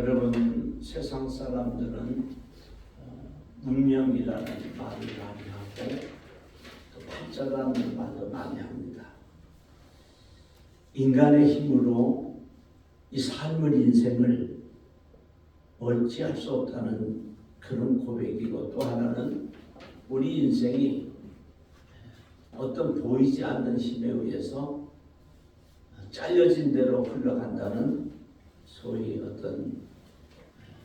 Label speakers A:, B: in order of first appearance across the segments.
A: 여러분, 세상 사람들은 문명이라는 말을 많이 하고 또 팔자라는 말도 많이 합니다. 인간의 힘으로 이 삶을, 인생을 어찌할 수 없다는 그런 고백이고, 또 하나는 우리 인생이 어떤 보이지 않는 힘에 의해서 잘려진 대로 흘러간다는 소위 어떤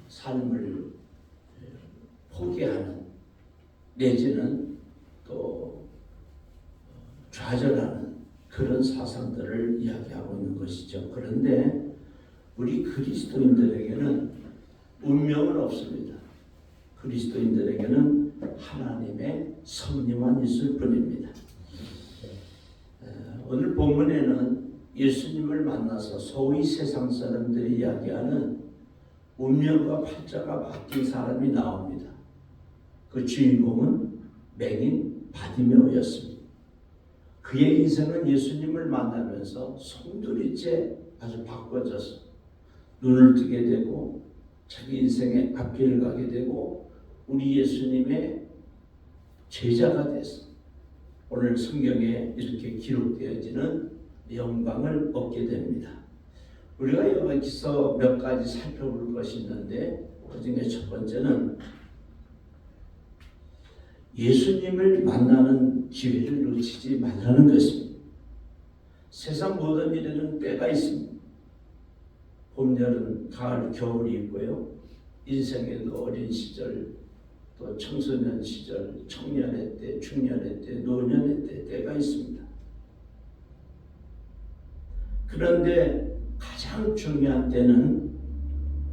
A: 삶을 포기하는, 내지는 또 좌절하는 그런 사상들을 이야기하고 있는 것이죠. 그런데 우리 그리스도인들에게는 운명은 없습니다. 그리스도인들에게는 하나님의 섭리만 있을 뿐입니다. 오늘 본문에는 예수님을 만나서 소위 세상 사람들이 이야기하는 운명과 팔자가 바뀐 사람이 나옵니다. 그 주인공은 맹인 바디메오였습니다. 그의 인생은 예수님을 만나면서 송두리째 아주 바꿔져서 눈을 뜨게 되고 자기 인생의 앞길을 가게 되고 우리 예수님의 제자가 돼서 오늘 성경에 이렇게 기록되어지는 영광을 얻게 됩니다. 우리가 여기서 몇 가지 살펴볼 것이 있는데, 그 중에 첫 번째는 예수님을 만나는 기회를 놓치지 말라는 것입니다. 세상 모든 일에는 때가 있습니다. 봄, 여름, 가을, 겨울이 있고요. 인생에도 어린 시절, 또 청소년 시절, 청년의 때, 중년의 때, 노년의 때, 때가 있습니다. 그런데 가장 중요한 때는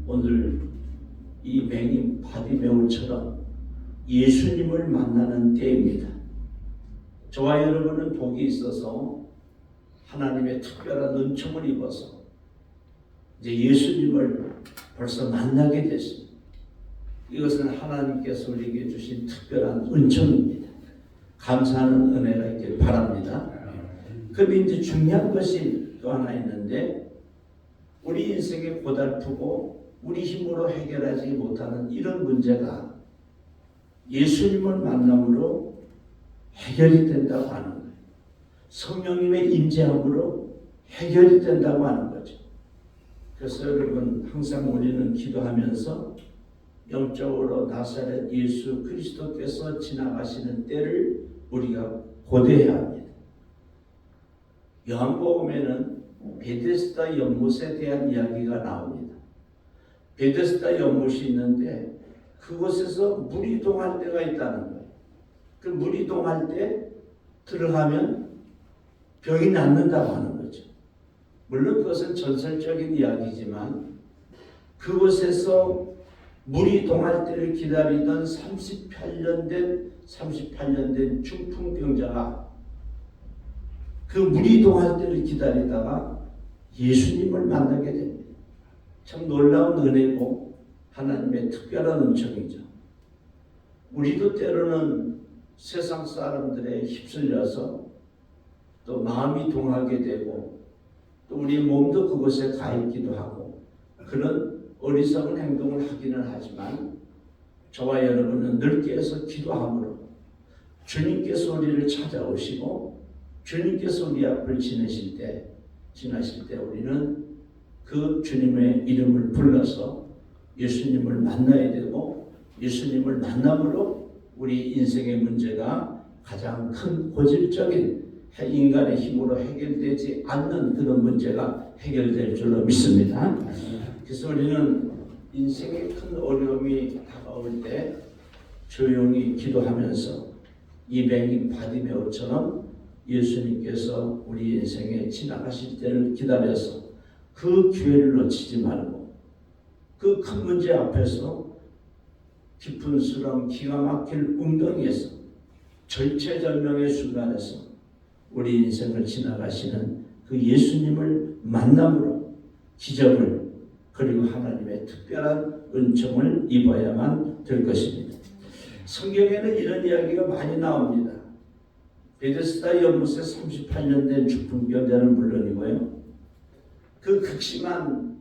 A: 오늘 이 맹인 바디메오처럼 예수님을 만나는 때입니다. 저와 여러분은 복이 있어서 하나님의 특별한 은총을 입어서 이제 예수님을 벌써 만나게 됐습니다. 이것은 하나님께서 우리에게 주신 특별한 은총입니다. 감사하는 은혜가 있길 바랍니다. 그런데 이제 중요한 것이 또 하나 있는데, 우리 인생이 고달프고 우리 힘으로 해결하지 못하는 이런 문제가 예수님을 만남으로 해결이 된다고 하는 거예요. 성령님의 임재함으로 해결이 된다고 하는 거죠. 그래서 여러분, 항상 우리는 기도하면서 영적으로 나사렛 예수 그리스도께서 지나가시는 때를 우리가 고대해야 합니다. 요한복음에는 베데스다 연못에 대한 이야기가 나옵니다. 베데스다 연못이 있는데 그곳에서 물이 동할 때가 있다는 거예요. 그 물이 동할 때 들어가면 병이 낫는다고 하는 거죠. 물론 그것은 전설적인 이야기지만 그곳에서 물이 동할 때를 기다리던 38년 된 중풍병자가 그 물이 동할 때를 기다리다가 예수님을 만나게 됩니다. 참 놀라운 은혜고 하나님의 특별한 은총이죠. 우리도 때로는 세상 사람들에 휩쓸려서 또 마음이 동하게 되고 또 우리 몸도 그곳에 가 있기도 하고 그런 어리석은 행동을 하기는 하지만, 저와 여러분은 늘 깨어서 기도함으로 주님께서 우리를 찾아오시고 주님께서 우리 앞을 지나실 때 우리는 그 주님의 이름을 불러서 예수님을 만나야 되고, 예수님을 만남으로 우리 인생의 문제가 가장 큰 고질적인 인간의 힘으로 해결되지 않는 그런 문제가 해결될 줄로 믿습니다. 그래서 우리는 인생의 큰 어려움이 다가올 때 조용히 기도하면서 이 맹인 바디메오처럼 예수님께서 우리 인생에 지나가실 때를 기다려서 그 기회를 놓치지 말고 그 큰 문제 앞에서 깊은 수렁, 기가 막힐 웅덩이에서 절체절명의 순간에서 우리 인생을 지나가시는 그 예수님을 만남으로 기적을, 그리고 하나님의 특별한 은총을 입어야만 될 것입니다. 성경에는 이런 이야기가 많이 나옵니다. 베데스다 연못에 38년 된 중풍병자는 물론이고요. 그 극심한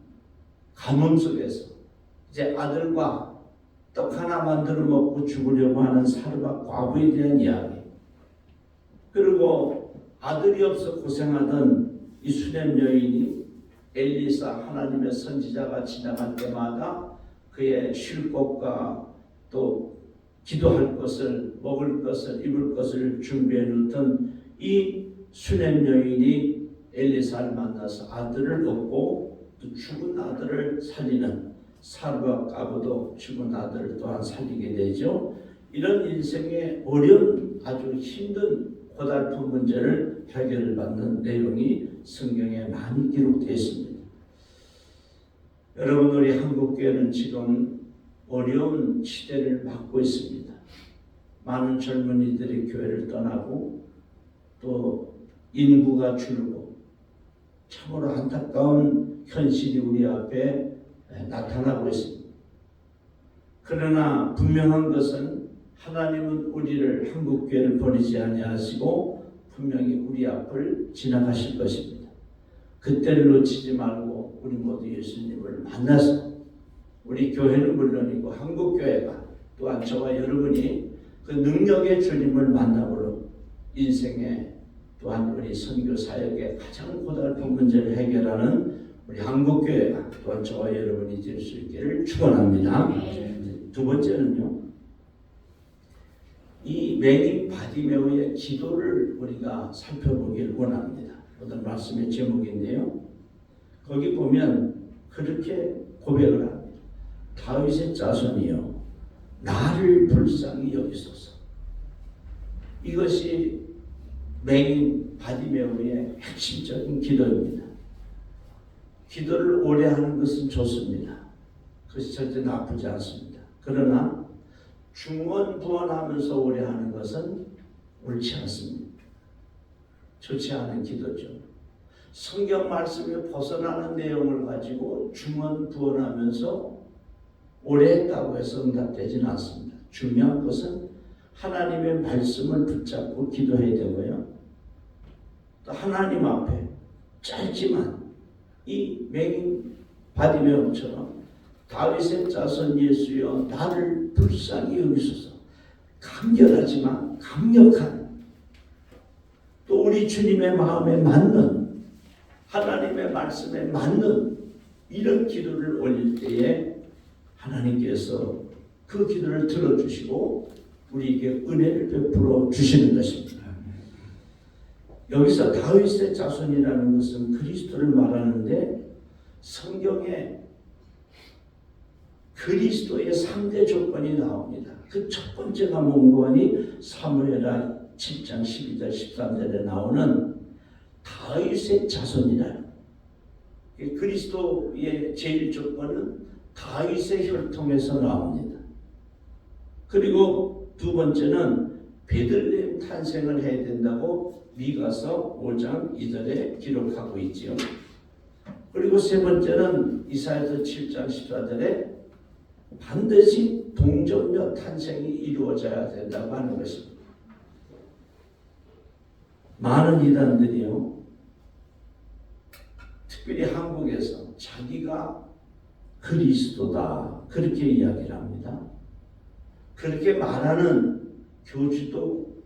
A: 가뭄 속에서 이제 아들과 떡 하나 만들어 먹고 죽으려고 하는 사르밧 과부에 대한 이야기, 그리고 아들이 없어 고생하던 이 수냄 여인이 엘리사 하나님의 선지자가 지나갈 때마다 그의 쉴 곳과 또 기도할 것을, 먹을 것을, 입을 것을 준비해 놓던 이 수냄 여인이 엘리사를 만나서 아들을 얻고 또 죽은 아들을 살리는, 사르밧 과부도 죽은 아들을 또한 살리게 되죠. 이런 인생의 어려운 아주 힘든 고달픈 문제를 해결받는 내용이 성경에 많이 기록되어 있습니다. 여러분, 우리 한국교회는 지금 어려운 시대를 맞고 있습니다. 많은 젊은이들이 교회를 떠나고 또 인구가 줄고 참으로 안타까운 현실이 우리 앞에 나타나고 있습니다. 그러나 분명한 것은 하나님은 우리를, 한국교회를 버리지 아니하시고 분명히 우리 앞을 지나가실 것입니다. 그때를 놓치지 말고 우리 모두 예수님을 만나서, 우리 교회는 물론이고 한국교회가 또한 저와 여러분이 그 능력의 주님을 만남으로 인생의 또한 우리 선교 사역의 가장 고달픈 문제를 해결하는 우리 한국교회가 또한 저와 여러분이 될 수 있기를 축원합니다. 두 번째는요, 이 맹인 바디메오의 기도를 우리가 살펴보길 원합니다. 오늘 말씀의 제목인데요, 거기 보면 그렇게 고백을 합니다. 다윗의 자손이여, 나를 불쌍히 여기소서. 이것이 맹인 바디메오의 핵심적인 기도입니다. 기도를 오래 하는 것은 좋습니다. 그것이 절대 나쁘지 않습니다. 그러나 중언부언하면서 오래 하는 것은 옳지 않습니다. 좋지 않은 기도죠. 성경 말씀에 벗어나는 내용을 가지고 중언부언하면서 오래 했다고 해서 응답되지는 않습니다. 중요한 것은 하나님의 말씀을 붙잡고 기도해야 되고요, 또 하나님 앞에 짧지만 이 맹인 바디메오처럼 다윗의 자손 예수여, 나를 불쌍히 여기소서, 간결하지만 강력한, 또 우리 주님의 마음에 맞는, 하나님의 말씀에 맞는 이런 기도를 올릴 때에 하나님께서 그 기도를 들어주시고 우리에게 은혜를 베풀어 주시는 것입니다. 여기서 다윗의 자손이라는 것은 그리스도를 말하는데, 성경에 그리스도의 3대 조건이 나옵니다. 그 첫 번째가 뭔고 하니 사무엘하 7장 12절 13절에 나오는 다윗의 자손이라는, 그리스도의 제일 조건은 다윗의 혈통에서 나옵니다. 그리고 두 번째는 베들레헴 탄생을 해야 된다고 미가서 5장 2절에 기록하고 있지요. 그리고 세 번째는 이사야서 7장 14절에 반드시 동정녀 탄생이 이루어져야 된다고 하는 것입니다. 많은 이단들이요, 특별히 한국에서 자기가 그리스도다 그렇게 이야기를 합니다. 그렇게 말하는 교주도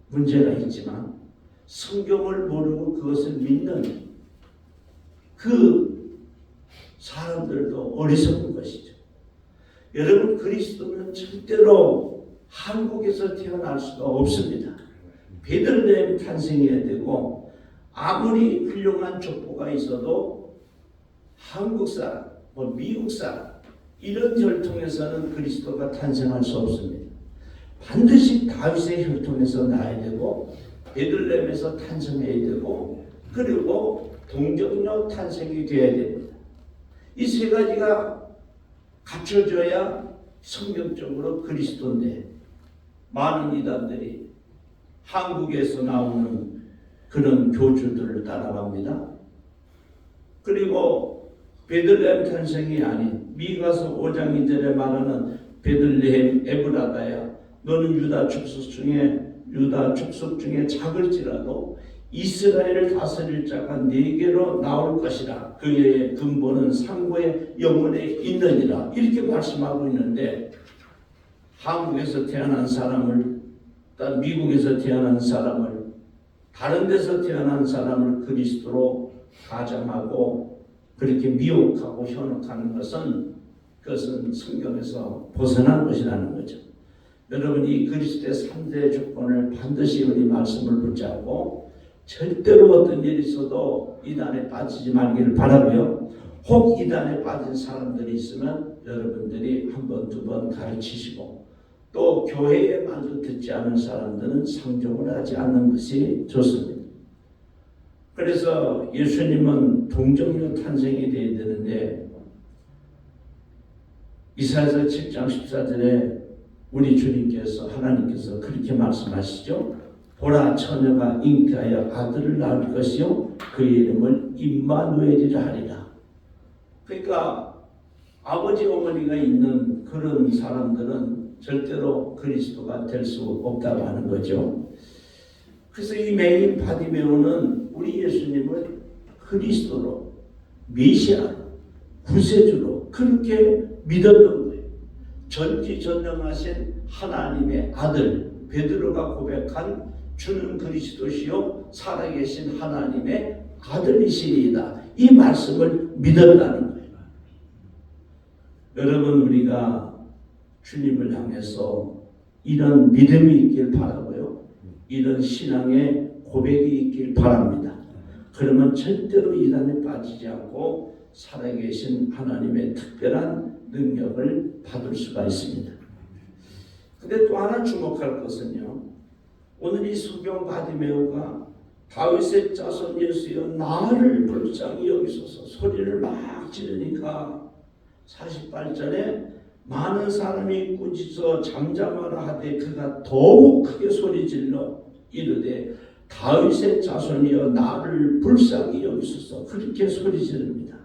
A: 문제가 있지만 성경을 모르고 그것을 믿는 그 사람들도 어리석은 것이죠. 여러분, 그리스도는 절대로 한국에서 태어날 수가 없습니다. 베들레헴 탄생해야 되고, 아무리 훌륭한 족보가 있어도 한국 사람, 미국 사람, 이런 혈통에서는 그리스도가 탄생할 수 없습니다. 반드시 다윗의 혈통에서 나야 되고, 베들레헴에서 탄생해야 되고, 그리고 동정녀 탄생이 되어야 됩니다. 이 세 가지가 갖춰져야 성경적으로 그리스도인데, 많은 이단들이 한국에서 나오는 그런 교주들을 따라갑니다. 그리고 베들레헴 탄생이 아닌 미가서 5장 2절에 말하는 베들레헴 에브라다야, 너는 유다 족속 중에 작을지라도 이스라엘을 다스릴 자가 네게로 나올 것이라. 그의 근본은 상고의 영혼에 있느니라. 이렇게 말씀하고 있는데, 한국에서 태어난 사람을, 또 미국에서 태어난 사람을, 다른 데서 태어난 사람을 그리스도로 가장하고 그렇게 미혹하고 현혹하는 것은, 그것은 성경에서 벗어난 것이라는 거죠. 여러분, 이 그리스도의 3대 조건을 반드시 우리 말씀을 붙잡고 절대로 어떤 일이 있어도 이단에 빠지지 말기를 바라고요. 혹 이단에 빠진 사람들이 있으면 여러분들이 한 번, 두 번 가르치시고, 또 교회의 말도 듣지 않은 사람들은 상종을 하지 않는 것이 좋습니다. 그래서 예수님은 동정녀 탄생이 되어야 되는데, 이사야서 7장 14절에 우리 주님께서, 하나님께서 그렇게 말씀하시죠. 보라, 처녀가 잉태하여 아들을 낳을 것이요 그의 이름을 임마누엘이라 하리라. 그러니까 아버지 어머니가 있는 그런 사람들은 절대로 그리스도가 될 수 없다고 하는 거죠. 그래서 이 메인 바디메오는 우리 예수님을 그리스도로, 메시아로, 구세주로 그렇게 믿었던 거예요. 전지전능하신 하나님의 아들, 베드로가 고백한 주는 그리스도시요 살아계신 하나님의 아들이시리이다. 이 말씀을 믿었다는 거예요. 여러분, 우리가 주님을 향해서 이런 믿음이 있길 바라고요. 이런 신앙의 고백이 있길 바랍니다. 그러면 절대로 이단에 빠지지 않고 살아계신 하나님의 특별한 능력을 받을 수가 있습니다. 근데 또 하나 주목할 것은요, 오늘 이 소경 바디메오가 다윗의 자손 예수여 나를 불쌍히 여기소서 소리를 막 지르니까 48절에 많은 사람이 꾸짖어 잠잠하라 하되 그가 더욱 크게 소리 질러 이르되 다윗의 자손이여 나를 불쌍히 여기소서, 그렇게 소리 지릅니다.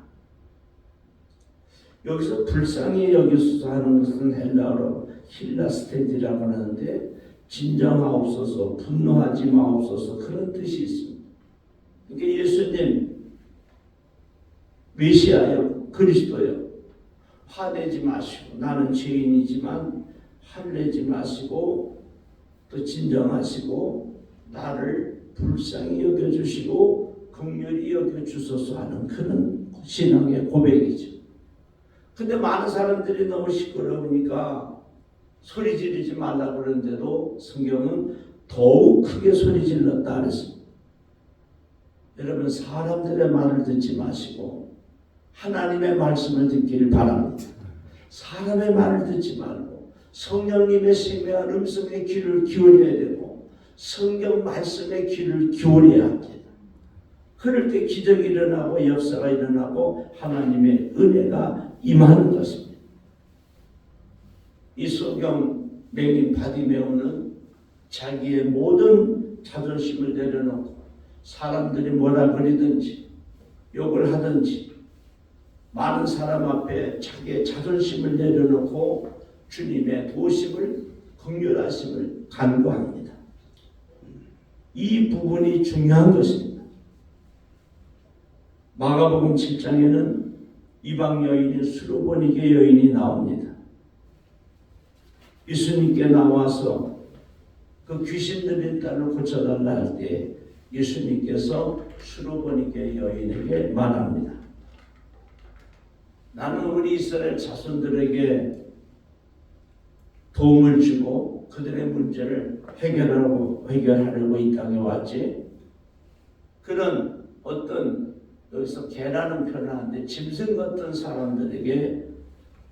A: 여기서 불쌍히 여기소서 하는 것은 헬라어로 힐라스테디라고 하는데, 진정하옵소서, 분노하지 마옵소서, 그런 뜻이 있습니다. 그러니까 예수님 메시아여, 그리스도여, 화내지 마시고, 나는 죄인이지만 화내지 마시고 또 진정하시고 나를 불쌍히 여겨주시고 긍휼히 여겨주소서 하는 그런 신앙의 고백이죠. 근데 많은 사람들이 너무 시끄러우니까 소리 지르지 말라고 그러는데도 성경은 더욱 크게 소리 질렀다 그랬습니다. 여러분, 사람들의 말을 듣지 마시고 하나님의 말씀을 듣기를 바랍니다. 사람의 말을 듣지 말고 성령님의 심해한 음성의 귀를 기울여야 되고 성경 말씀의 귀를 기울여야 합니다. 그럴 때 기적이 일어나고 역사가 일어나고 하나님의 은혜가 임하는 것입니다. 이 소경 맹인 바디메오는 자기의 모든 자존심을 내려놓고 사람들이 뭐라 그러든지 욕을 하든지 많은 사람 앞에 자기의 자존심을 내려놓고 주님의 도심을, 긍휼하심을 간구합니다. 이 부분이 중요한 것입니다. 마가복음 7장에는 이방 여인인 수르보니게 여인이 나옵니다. 예수님께 나와서 그 귀신 들린 딸을 고쳐달라 할 때 예수님께서 수르보니게 여인에게 말합니다. 나는 우리 이스라엘 자손들에게 도움을 주고 그들의 문제를 해결하려고 이 땅에 왔지. 그런 어떤, 여기서 개라는 표현을 하는데 짐승 같은 사람들에게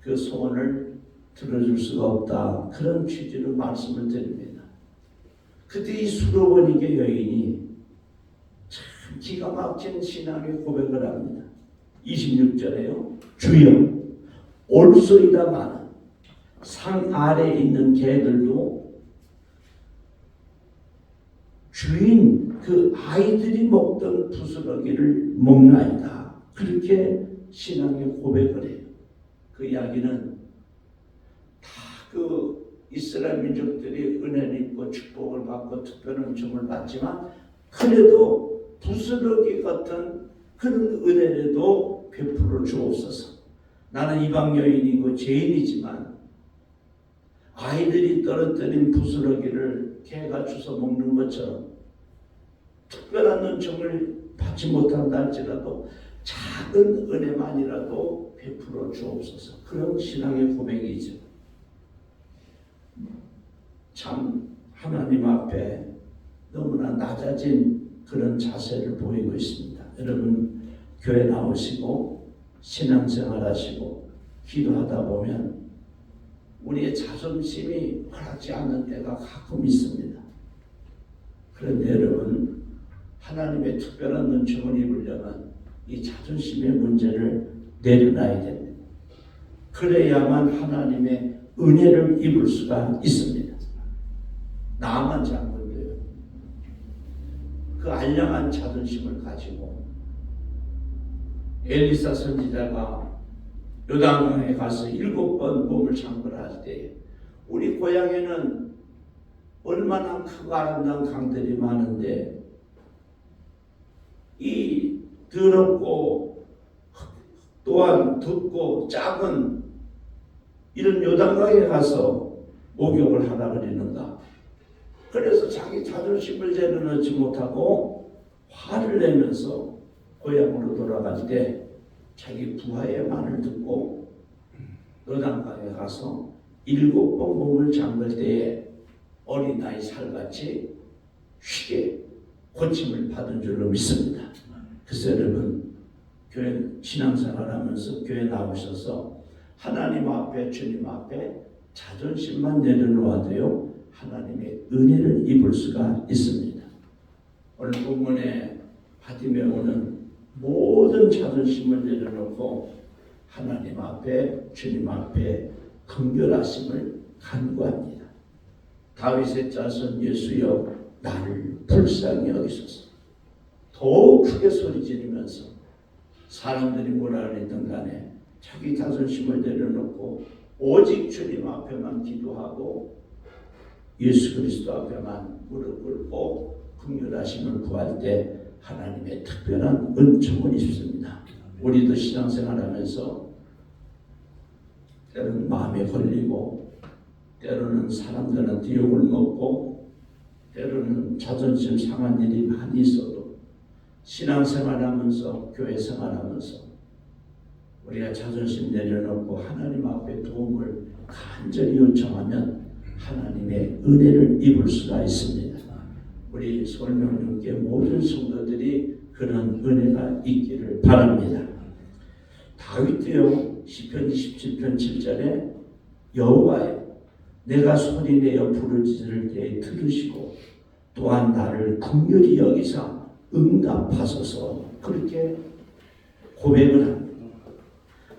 A: 그 소원을 들어줄 수가 없다. 그런 취지로 말씀을 드립니다. 그때 이 수르보니게 여인이 참 기가 막힌 신앙의 고백을 합니다. 26절에요. 주여, 올소이다마는 상 아래에 있는 개들도 주인 그 아이들이 먹던 부스러기를 먹나이다. 그렇게 신앙의 고백을 해요. 그 이야기는 다 그 이스라엘 민족들이 은혜를 입고 축복을 받고 특별한 은총을 받지만 그래도 부스러기 같은 그런 은혜라도 베풀어 주옵소서. 나는 이방 여인이고 죄인이지만 아이들이 떨어뜨린 부스러기를 개가 주워 먹는 것처럼 특별한 은총을 받지 못한다 할지라도 작은 은혜만이라도 베풀어 주옵소서. 그런 신앙의 고백이죠. 참 하나님 앞에 너무나 낮아진 그런 자세를 보이고 있습니다. 여러분 교회 나오시고 신앙생활 하시고 기도하다 보면 우리의 자존심이 허락지 않는 때가 가끔 있습니다. 그런데 여러분 하나님의 특별한 은총을 입으려면 이 자존심의 문제를 내려놔야 됩니다. 그래야만 하나님의 은혜를 입을 수가 있습니다. 나만 잡으면 돼요. 그 알량한 자존심을 가지고 엘리사 선지자가 요단강에 가서 7번 몸을 잠그라 할 때 우리 고향에는 얼마나 크고 아름다운 강들이 많은데 이 더럽고 또한 덥고 작은 이런 요단강에 가서 목욕을 하라 그러는가. 그래서 자기 자존심을 내려놓지 못하고 화를 내면서 고향으로 돌아갈 때 자기 부하의 말을 듣고 요단강에 가서 7번 몸을 잠글 때에 어린아이 살같이 쉽게 고침을 받은 줄로 믿습니다. 그래서 여러분 교회 신앙생활하면서 교회 나오셔서 하나님 앞에 주님 앞에 자존심만 내려놓아도요 하나님의 은혜를 입을 수가 있습니다. 오늘 본문에 바디메오는 모든 자존심을 내려놓고 하나님 앞에 주님 앞에 긍휼하심을 간구합니다. 다윗의 자손 예수여 나를 불쌍히 여기소서. 더욱 크게 소리 지르면서 사람들이 뭐라 그랬든 간에 자기 자존심을 내려놓고 오직 주님 앞에만 기도하고 예수 그리스도 앞에만 무릎 꿇고 긍휼하심을 구할 때 하나님의 특별한 은총을 입습니다. 우리도 신앙생활하면서 때로는 마음에 걸리고 때로는 사람들한테 욕을 먹고 때로는 자존심 상한 일이 많이 있어도 신앙생활하면서 교회 생활하면서 우리가 자존심 내려놓고 하나님 앞에 도움을 간절히 요청하면 하나님의 은혜를 입을 수가 있습니다. 우리 서울명령교회 모든 성도들이 그런 은혜가 있기를 바랍니다. 다윗도요 시편 27편 7절에 여호와여 내가 소리내어 부르짖을 때에 들으시고 또한 나를 긍휼히 여기사 응답하소서 그렇게 고백을 합니다.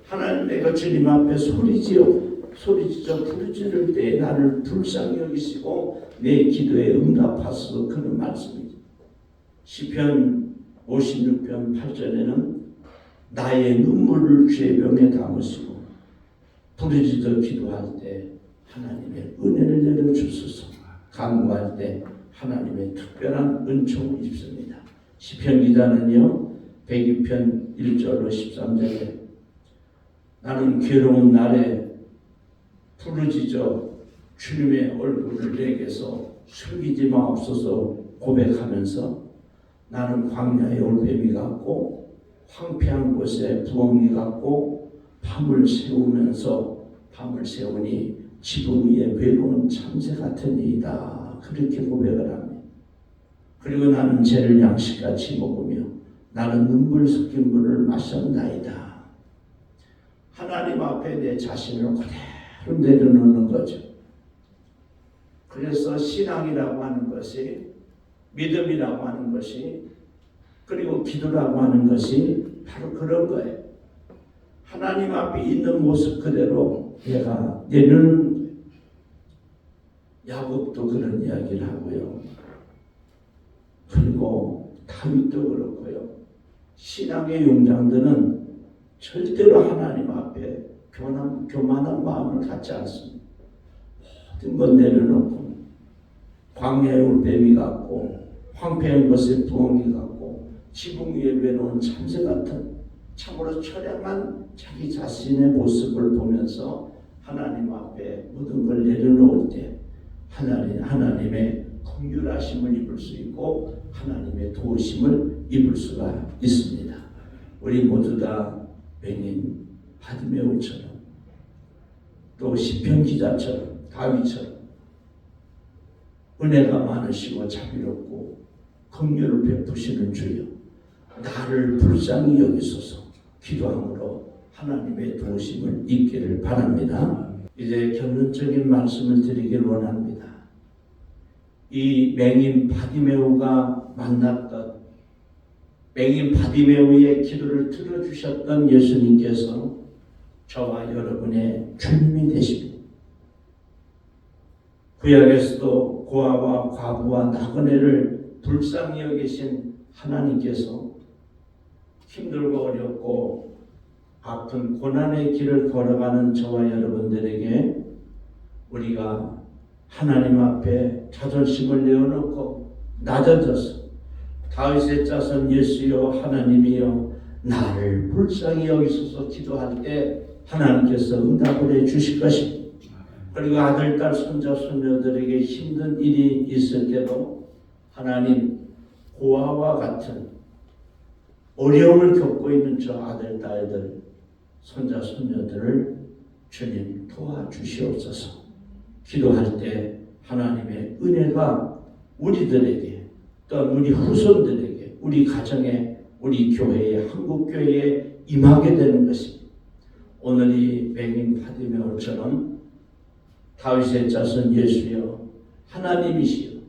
A: 하나님 내가 주님 앞에 소리지어 부르짖을 때에 나를 불쌍히 여기시고 내 기도에 응답하소서 그런 말씀이죠. 시편 56편 8절에는 나의 눈물을 죄병에 담으시고 부르짖어 기도할 때 하나님의 은혜를 내려주소서 간구할 때 하나님의 특별한 은총을 입습니다. 시편 기자는요 102편 1절로 13절에 나는 괴로운 날에 부르짖어 주님의 얼굴을 내게서 숨기지 마옵소서 고백하면서 나는 광야의 올빼미 같고 황폐한 곳에 부엉이 같고 밤을 세우니 지붕 위에 외로운 참새 같으니이다 그렇게 고백을 합니다. 그리고 나는 죄를 양식같이 먹으며 나는 눈물 섞인 물을 마셨나이다. 하나님 앞에 내 자신을 그대로 내려놓는 거죠. 그래서 신앙이라고 하는 것이 믿음이라고 하는 것이 그리고 기도라고 하는 것이 바로 그런 거예요. 하나님 앞에 있는 모습 그대로 내가 내려놓는 야곱도 그런 이야기를 하고요. 그리고 다윗도 그렇고요. 신앙의 용장들은 절대로 하나님 앞에 교만한 마음을 갖지 않습니다. 모든 것 내려놓고 광야의 올빼미 같고 황폐한 것에 부엉이 같고 지붕 위에 외로운 참새 같은 참으로 처량한 자기 자신의 모습을 보면서 하나님 앞에 모든 걸 내려놓을 때 하나님의 긍휼하심을 입을 수 있고 하나님의 도우심을 입을 수가 있습니다. 우리 모두 다 맹인 바디메오처럼 또 시편 기자처럼 다윗처럼 은혜가 많으시고 자비롭고 긍휼을 베푸시는 주여 나를 불쌍히 여기소서 기도함으로 하나님의 도우심을 입기를 바랍니다. 이제 결론적인 말씀을 드리길 원합니다. 이 맹인 바디메오가 만났던 맹인 바디메오의 기도를 들어주셨던 예수님께서 저와 여러분의 주님이 되십니다. 구약에서도 고아와 과부와 나그네를 불쌍히 여기신 하나님께서 힘들고 어렵고 아픈 고난의 길을 걸어가는 저와 여러분들에게 우리가 하나님 앞에 자존심을 내어놓고 낮아져서 다윗의 자손 예수여 하나님이여 나를 불쌍히 여기소서 기도할 때 하나님께서 응답을 해 주실 것입니다. 그리고 아들, 딸, 손자, 손녀들에게 힘든 일이 있을 때도 하나님 고아와 같은 어려움을 겪고 있는 저 아들, 딸들, 손자, 손녀들을 주님 도와주시옵소서. 기도할 때 하나님의 은혜가 우리들에게 또한 우리 후손들에게 우리 가정에 우리 교회에 한국교회에 임하게 되는 것입니다. 오늘 이 맹인 바디메오처럼 다윗의 자손 예수여 하나님이시여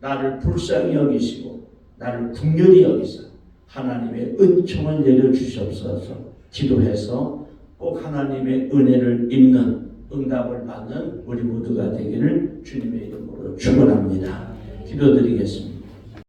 A: 나를 불쌍히 여기시고 나를 긍휼히 여기사 하나님의 은총을 내려주시옵소서 기도해서 꼭 하나님의 은혜를 입는 응답을 받는 우리 모두가 되기를 주님의 이름으로 축원합니다. 기도드리겠습니다.